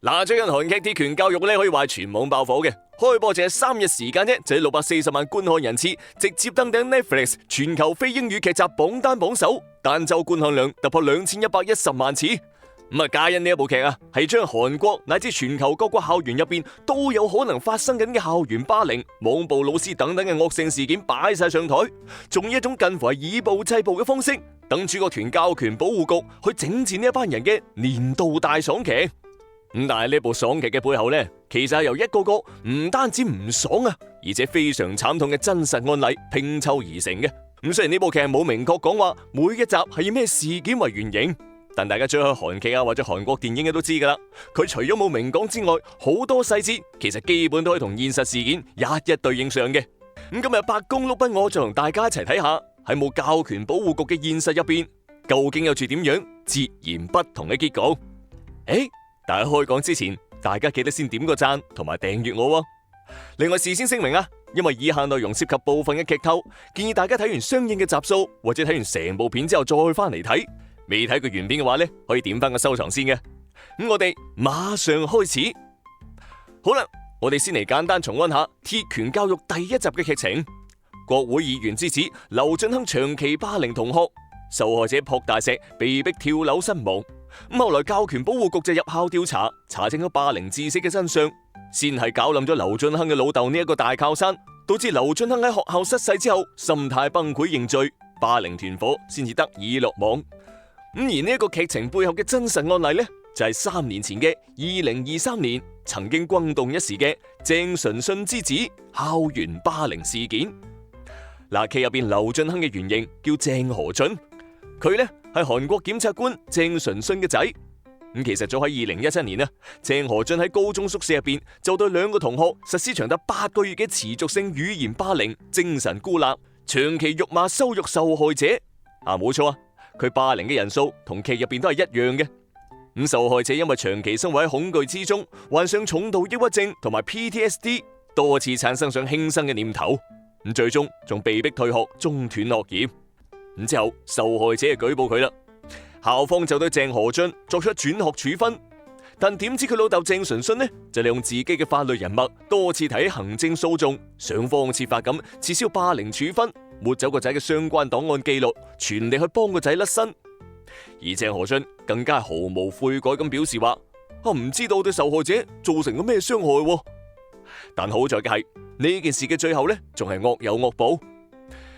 嗱，最近韓劇《鐵拳教育》可以話係全網爆火嘅，開播淨係3日時間啫，就有640萬觀看人次，直接登頂 Netflix 全球非英語劇集榜單榜首，單周觀看量突破2110萬次。皆因呢一部劇係將韓國乃至全球各個校園入邊都有可能發生緊嘅校園霸凌、網暴老師等等嘅惡性事件擺晒上台，仲以一種近乎係以暴制暴嘅方式，等主角團教權保護局去整治呢一班人嘅年度大爽劇。但係呢部爽劇嘅背後呢，其實係由一個個唔單止唔爽而且非常慘痛嘅真實案例拼湊而成嘅。雖然呢部劇係冇明確講話每一集係以咩事件為原型，但大家追開韓劇或者韓國電影嘅都知噶啦，佢除咗冇明講之外，好多細節其實基本都可以同現實事件一一對應上嘅。今日百公碌不我就同大家一齊睇下，喺冇教權保護局嘅現實入邊，究竟有住點樣截然不同嘅結局。但係開講之前，大家記得先點個讚同埋訂閱我喎。另外事先聲明因為以下內容涉及部分嘅劇透，建議大家睇完相應嘅集數或者睇完成部片之後再翻嚟睇。未睇過原片嘅話可以點翻個收藏先嘅。我哋馬上開始。好啦，我哋先嚟簡單重溫下《鐵拳教育》第1集嘅劇情。國會議員之子劉俊亨長期霸凌同學，受害者朴大石被逼跳樓身亡。後來教權保護局就入校調查，查證咗霸凌致死嘅真相，先係搞冧咗劉俊亨嘅老豆呢一個大靠山，導致劉俊亨喺學校失勢之後心態崩潰認罪，霸凌團伙先至得以落網。而呢一個劇情背後嘅真實案例呢，就係3年前嘅2023年曾經轟動一時嘅鄭淳信之子校園霸凌事件。劇入邊劉俊亨嘅原型叫鄭河俊，佢呢係韓國檢察官鄭淳信嘅仔。其實早喺2017年鄭河俊喺高中宿舍入邊就對2個同學實施長達8個月嘅持續性語言霸凌、精神孤立、長期辱罵羞辱受害者。冇錯佢霸凌嘅人數同劇入邊都係一樣嘅。受害者因為長期生活喺恐懼之中，患上重度抑鬱症同埋 PTSD， 多次產生上輕生嘅念頭。最終仲被逼退學，中斷學業。之後受害者就舉報佢啦，校方就對鄭河俊作出轉學處分。但點知佢老豆鄭淳信呢，就利用自己嘅法律人脈，多次提起行政訴訟，想方設法咁撤銷霸凌處分，抹走個仔嘅相關檔案記錄，全力去幫個仔甩身。而鄭河俊更加毫無悔改咁表示話：唔知道對受害者造成咗咩傷害。但好在嘅係呢件事嘅最後呢，仲係惡有惡報。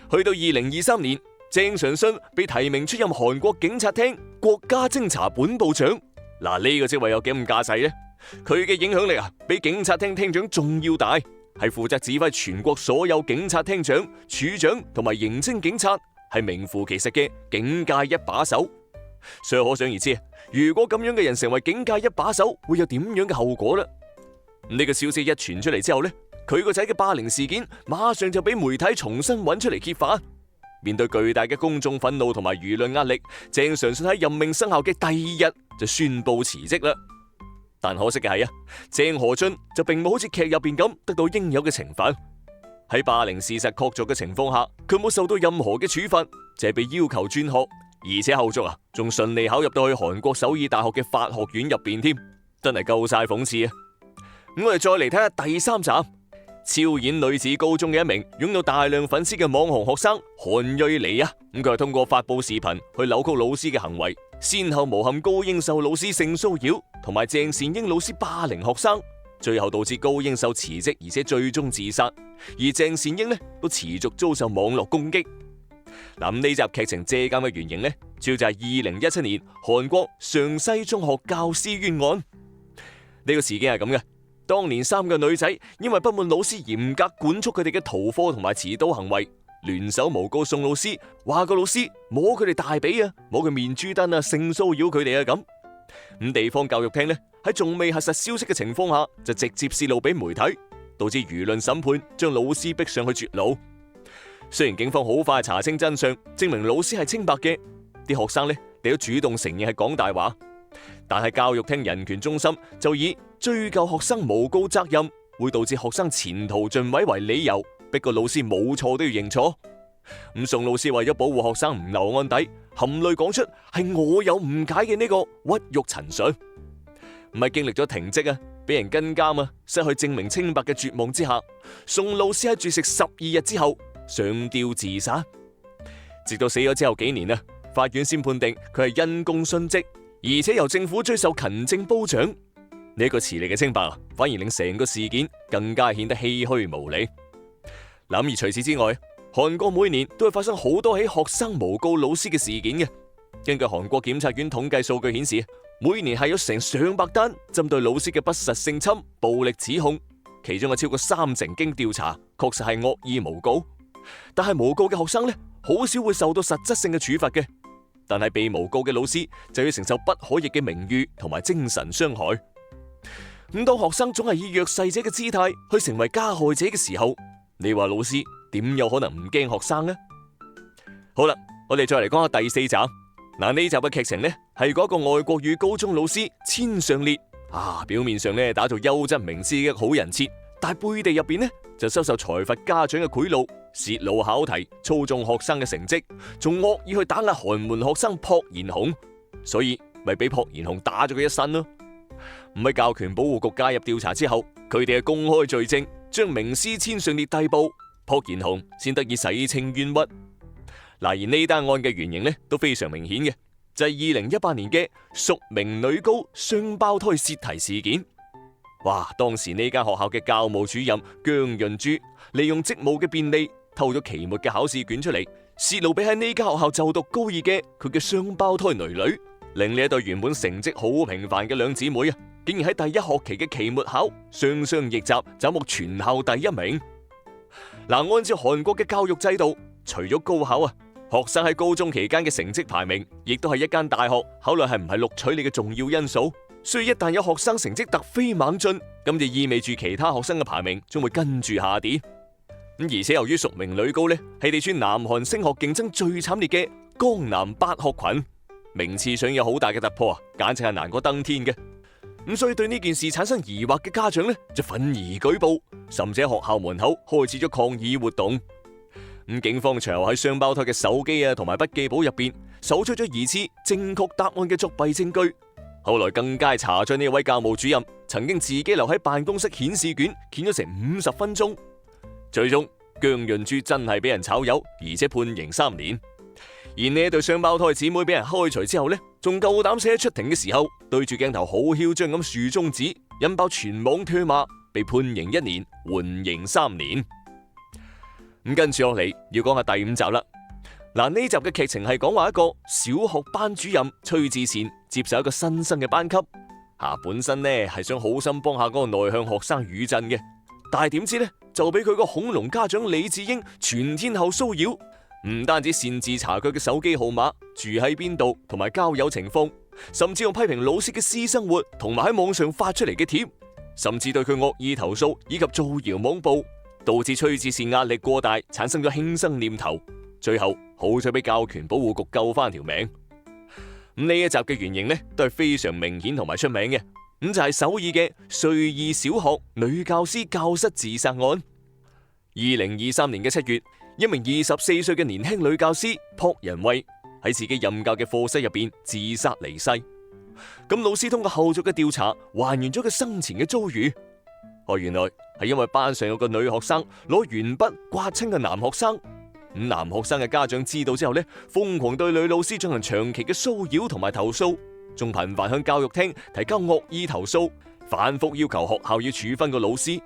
去到2023年，鄭淳信被提名出任韓國警察廳國家偵查本部長。呢個職位有幾咁架勢呢？佢嘅影響力比警察廳廳長仲要大，係負責指揮全國所有警察廳長、處長同埋刑偵警察，係名副其實嘅警界一把手。所以可想而知，如果咁樣嘅人成為警界一把手，會有點樣嘅後果呢？呢個消息一傳出嚟之後呢，佢個仔嘅霸凌事件馬上就俾媒體重新揾出嚟揭發。面對巨大嘅公眾憤怒同埋輿論壓力，鄭淳信喺任命生效嘅第2日就宣布辭職啦。但可惜嘅係鄭河俊就並冇好似劇入邊咁得到應有嘅懲罰。喺霸凌事實確鑿嘅情況下，佢冇受到任何嘅處罰，就係被要求轉學，而且後續仲順利考入到去韓國首爾大學嘅法學院入邊添，真係夠晒諷刺。我哋再嚟睇下第3集。超演女子高中嘅一名擁有大量粉絲嘅網紅學生韓瑞妮佢係通過發佈視頻去扭曲老師嘅行為，先後誣陷高英秀老師性騷擾同埋鄭善英老師霸凌學生，最後導致高英秀辭職，而且最終自殺，而鄭善英都持續遭受網絡攻擊。呢集劇情借鑑嘅原型主要就係2017年韓國上西中學教師冤案。呢個事件係咁嘅。當年3個女仔因為不滿老師嚴格管束佢哋嘅逃課同埋遲到行為，聯手誣告宋老師，話個老師摸佢哋大髀摸佢面珠墩性騷擾佢哋咁。地方教育廳喺仲未核實消息嘅情況下，就直接泄露俾媒體，導致輿論審判將老師逼上去絕路。雖然警方好快查清真相，證明老師係清白嘅，啲學生都主動承認係講大話，但係教育廳人權中心就以追究學生誣告責任會導致學生前途盡毀為理由，逼個老師冇錯都要認錯。宋老師為咗保護學生唔留案底，含淚講出係我有誤解嘅呢個屈辱陳述。唔係經歷咗停職啊，俾人跟監啊，失去證明清白嘅絕望之下，宋老師喺絕食12日之後上吊自殺。直到死咗之後幾年啊，法院先判定佢係因公殉職，而且由政府追授勤政褒獎。呢個遲嚟嘅清白反而令成個事件更加顯得唏噓無理。而除此之外，韓國每年都會發生好多起學生誣告老師嘅事件嘅。根據韓國檢察院統計數據顯示，每年係有成上百單針對老師嘅不實性侵、暴力指控，其中有超過30%經調查確實係惡意誣告。但係誣告嘅學生呢，好少會受到實質性嘅處罰嘅。但係被誣告嘅老師就要承受不可逆嘅名譽同埋精神傷害。當學生總係以弱勢者嘅姿態去成為加害者嘅時候，你話老師點有可能唔驚學生呢？好啦，我哋再嚟講下第4集。呢集嘅劇情呢，係嗰個外國語高中老師千上烈表面上呢打造優質名師嘅好人設，但係背地入邊呢就收受財閥家長嘅賄賂，洩露考題，操縱學生嘅成績，仲惡意去打壓寒門學生朴妍洪，所以咪俾朴妍洪打咗佢一身咯。唔喺教權保護局介入調查之後，佢哋係公開罪證，將名師千上烈逮捕，朴妍洪先得以洗清冤屈。而呢單案嘅原型呢都非常明顯嘅，就係2018年嘅淑明女高雙胞胎洩題事件。當時呢間學校嘅教務主任姜潤珠利用職務嘅便利，偷咗期末嘅考試卷出嚟，洩露俾喺呢間學校就讀高2嘅佢嘅雙胞胎囡囡，令呢一對原本成績好平凡嘅兩姊妹竟然喺第一學期嘅期末考雙雙逆襲，斬獲全校第1名。按照韓國嘅教育制度，除咗高考學生喺高中期間嘅成績排名，亦都係一間大學考慮係唔係錄取你嘅重要因素。所以一旦有學生成績突飛猛進，咁就意味住其他學生嘅排名將會跟住下跌。而且由於淑明女高呢係地處南韓升學競爭最慘烈嘅江南8學群，名次上有好大嘅突破簡直係難過登天嘅。所以對呢件事產生疑惑嘅家長呢就憤而舉報，甚至喺學校門口開始咗抗議活動。警方隨後喺雙胞胎嘅手機同埋筆記簿入邊搜出咗疑似正確答案嘅作弊證據。後來更加查出呢位教務主任曾經自己留喺辦公室顯試卷，卷咗成50分鐘。最終姜潤珠真係俾人炒魷，而且判刑3年。而呢一對雙胞胎姊妹俾人開除之後呢，仲夠膽寫出庭嘅時候對住鏡頭好囂張咁豎中指，引爆全網唾罵，被判刑1年，緩刑3年。跟住落嚟要講下第5集啦。呢集嘅劇情係講話一個小學班主任崔智善接受一個新生嘅班級，本身呢係想好心幫下嗰個內向學生宇振嘅，但係點知呢就俾佢個恐龍家長李智英全天候騷擾，唔單止擅自查佢嘅手機號碼、住喺邊度同埋交友情況，甚至用批評老師嘅私生活同埋喺網上發出嚟嘅帖，甚至對佢惡意投訴以及造謠網暴，導致崔智善壓力過大，產生咗輕生念頭。最後好彩俾教權保護局救翻條命。呢一集嘅原型呢都係非常明顯同埋出名嘅，就係首爾嘅瑞義小學女教師教室自殺案。2023年嘅7月，一名24歲嘅年輕女教師朴仁惠喺自己任教嘅課室入邊自殺離世。咁老師通過後續嘅調查，還原咗佢生前嘅遭遇。原來係因為班上有個女學生攞鉛筆刮親個男學生。男學生嘅家長知道之後呢，瘋狂對女老師進行長期嘅騷擾同埋投訴，仲頻繁向教育廳提交惡意投訴，反覆要求學校要處分個老師。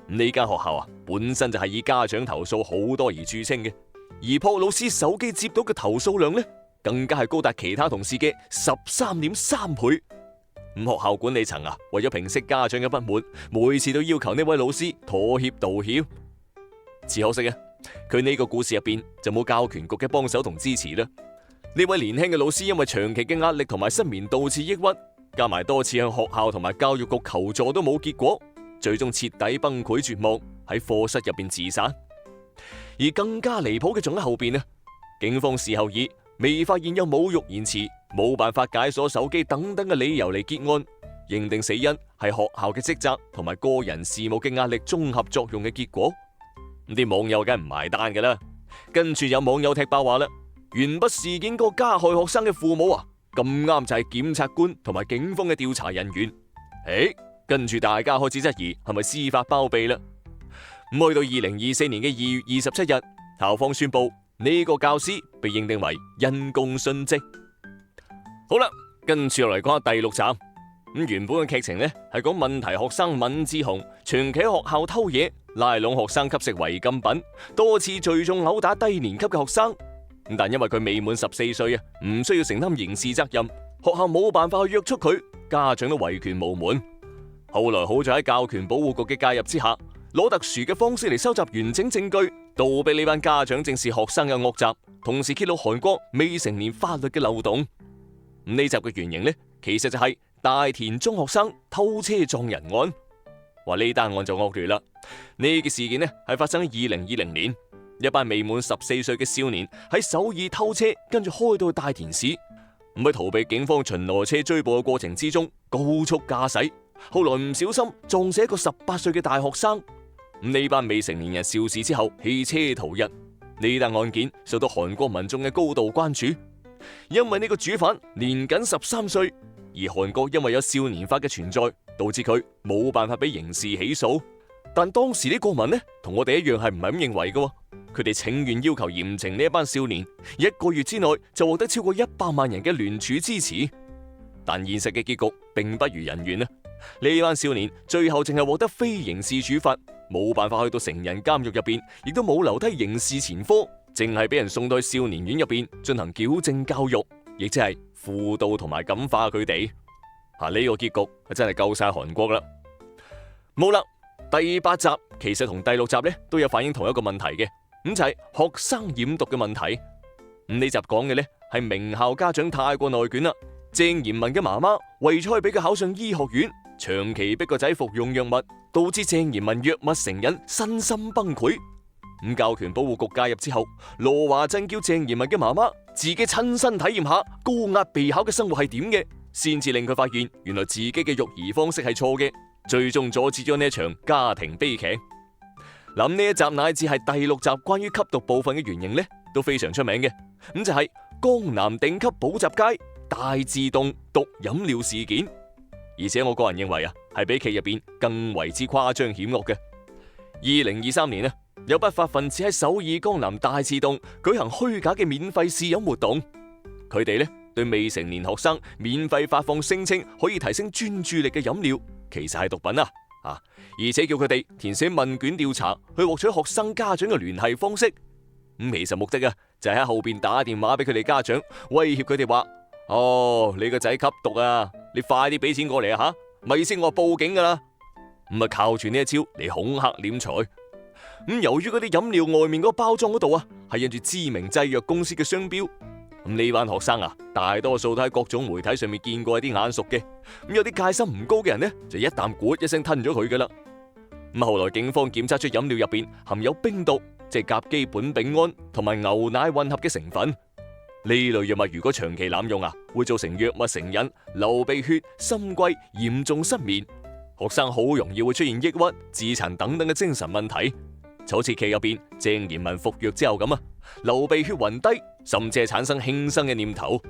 呢間學校本身就係以家長投訴好多而著稱嘅，而朴老師手機接到嘅投訴量呢，更加係高達其他同事嘅13.3倍。學校管理層為咗平息家長嘅不滿，每次都要求呢位老師妥協道歉。只可惜佢呢個故事入邊就冇教權局嘅幫手同支持啦。呢位年輕嘅老師因為長期嘅壓力同埋失眠導致抑鬱，加埋多次向學校同埋教育局求助都冇結果，最終徹底崩潰絕望，喺課室入邊自殺。而更加離譜嘅仲喺後邊警方事後以未發現有侮辱言辭、冇辦法解鎖手機等等嘅理由嚟結案，認定死因係學校嘅職責同埋個人事務嘅壓力綜合作用嘅結果。啲網友梗係唔埋單㗎啦，跟住有網友踢爆話啦，鉛筆事件個加害學生嘅父母咁啱就係檢察官同埋警方嘅調查人員，跟住大家開始質疑係咪司法包庇啦。咁去到2024年嘅2月27日，校方宣布呢個教師被認定為因公殉職。好啦，跟住落嚟講下第6集。原本嘅劇情呢係講問題學生閔志雄長期喺學校偷嘢，拉攏學生吸食違禁品，多次聚眾毆打低年級嘅學生。但因為佢未滿14歲啊，唔需要承擔刑事責任，學校冇辦法去約束佢，家長都維權無門。後來好在喺教權保護局嘅介入之下，攞特殊嘅方式嚟收集完整證據，倒逼呢班家長正視學生嘅惡習，同時揭露韓國未成年法律嘅漏洞。呢集嘅原型呢，其實就係大田中學生偷車撞人案。話呢單案就惡劣啦。呢個事件呢係發生喺2020年，一班未滿14歲嘅少年喺首爾偷車，跟住開到去大田市，喺逃避警方巡邏車追捕嘅過程之中高速駕駛，後來唔小心撞死一個18歲嘅大學生。呢班未成年人肇事之後棄車逃逸，呢單案件受到韓國民眾嘅高度關注，因為呢個主犯年僅13歲。而韓國因為有少年法嘅存在，導致佢冇辦法俾刑事起訴。但當時啲國民呢，同我哋一樣係唔係咁認為嘅，佢哋請願要求嚴懲呢一班少年，1個月之內就獲得超過100萬人嘅聯署支持。但現實嘅結局並不如人願啊！呢班少年最後淨係獲得非刑事處罰，冇辦法去到成人監獄入邊，亦都冇留低刑事前科，淨係俾人送到去少年院入邊進行矯正教育，亦即係輔導同埋感化佢哋。呢個結局係真係夠晒韓國啦。冇啦，第8集其實同第6集呢都有反映同一個問題嘅，咁就係學生染毒嘅問題。呢集講嘅呢係名校家長太過內捲啦。鄭賢民嘅媽媽為咗去俾佢考上醫學院，長期逼個仔服用藥物，導致鄭賢民藥物成癮，身心崩潰。教權保護局介入之後，羅華鎮叫鄭賢民嘅媽媽自己親身體驗下高壓備考嘅生活係點嘅，先至令佢發現原來自己嘅育兒方式係錯嘅，最終阻止咗呢一場家庭悲劇。呢一集乃至係第6集關於吸毒部分嘅原型呢，都非常出名嘅，咁就係江南頂級補習街大自動毒飲料事件。而且我個人認為啊，係比劇入邊更為之誇張險惡嘅。2023年啊，有不法分子喺首爾江南大自動舉行虛假嘅免費試飲活動，佢哋呢對未成年學生免費發放聲稱可以提升專注力嘅飲料，其實係毒品啊！而且叫佢哋填寫問卷調查，去獲取學生家長嘅聯繫方式。其實目的啊，就係喺後邊打電話俾佢哋家長，威脅佢哋話：你個仔吸毒啊，你快啲俾錢過嚟啊吓，咪先我報警噶啦。靠住呢一招嚟恐嚇斂財。由於嗰啲飲料外面嗰個包裝嗰度啊，係印住知名製藥公司嘅商標。呢班學生啊，大多數都喺各種媒體上面見過一啲眼熟嘅。有啲戒心唔高嘅人呢，就一啖咕一聲吞咗佢噶啦。後來警方檢測出飲料入邊含有冰毒，即係甲基苯丙胺同埋牛奶混合嘅成分。呢類藥物如果長期濫用啊，會造成藥物成癮、流鼻血、心悸、嚴重失眠，學生好容易會出現抑鬱、自殘等等嘅精神問題。就好似劇入邊鄭賢民服藥之後咁啊，流鼻血暈低，甚至係產生輕生嘅念頭。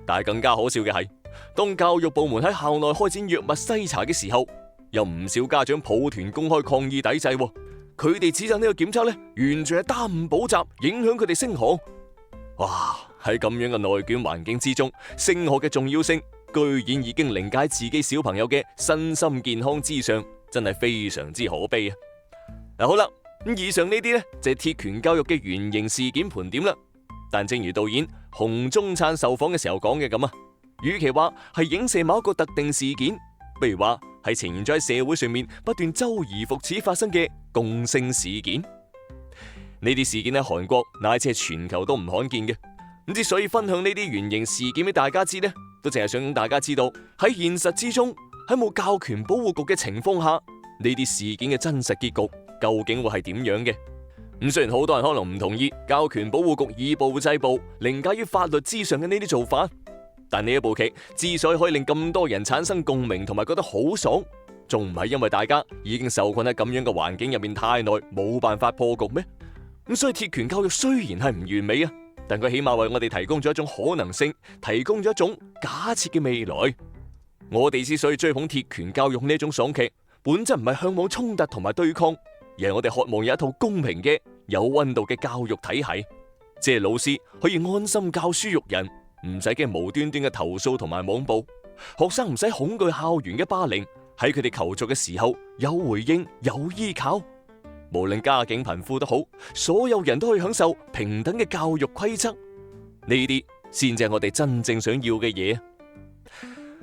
但係更加可笑嘅係，當教育部門喺校內開展藥物篩查嘅時候，有唔少家長抱團公開抗議抵制。佢哋指責呢個檢測呢，完全係耽誤補習，影響佢哋升學。哇！喺咁樣嘅內捲環境之中，升學嘅重要性居然已經凌駕自己小朋友嘅身心健康之上，真係非常之可悲啊！好啦。以上呢啲呢，就係鐵拳教育嘅原型事件盤點啦。但正如導演洪宗燦受訪嘅時候講嘅咁啊，與其話係影射某一個特定事件，不如話係呈現咗喺社會上面不斷周而復始發生嘅共性事件。呢啲事件喺韓國乃至係全球都唔罕見嘅。之所以分享呢啲原型事件俾大家知呢，都淨係想讓大家知道喺現實之中，喺冇教權保護局嘅情況下，呢啲事件嘅真實結局究竟會係點樣嘅？雖然好多人可能唔同意教權保護局以暴制暴、凌駕於法律之上嘅呢啲做法，但呢一部劇之所以可以令咁多人產生共鳴同埋覺得好爽，仲唔係因為大家已經受困喺咁樣嘅環境入面太耐，冇辦法破局咩？所以鐵拳教育雖然係唔完美啊，但佢起碼為我哋提供咗一種可能性，提供咗一種假設嘅未來。我哋之所以追捧鐵拳教育呢種爽劇，本質唔係向往衝突同埋對抗，而係我哋渴望有一套公平嘅、有溫度嘅教育體系，即係老師可以安心教書育人，唔使驚無端端嘅投訴同埋網暴，學生唔使恐懼校園嘅霸凌，喺佢哋求助嘅時候有回應有依靠，無論家境貧富都好，所有人都可以享受平等嘅教育規則，呢啲先至係我哋真正想要嘅嘢。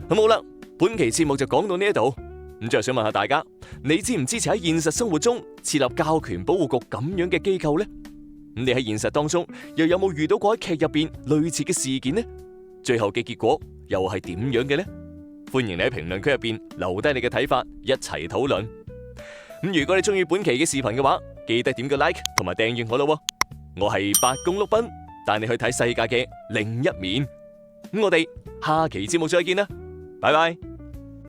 咁好啦，本期節目就講到呢一度。咁最後想問下大家，你支唔支持喺現實生活中設立教權保護局咁樣嘅機構呢？咁你喺現實當中又有冇遇到過喺劇入邊類似嘅事件呢？最後嘅結果又係點樣嘅呢？歡迎你喺評論區入邊留低你嘅睇法，一齊討論。咁如果你中意本期嘅視頻嘅話，記得點個 like 同埋訂閱我咯。我係八公碌斌，帶你去睇世界嘅另一面。咁我哋下期節目再見啦，拜拜。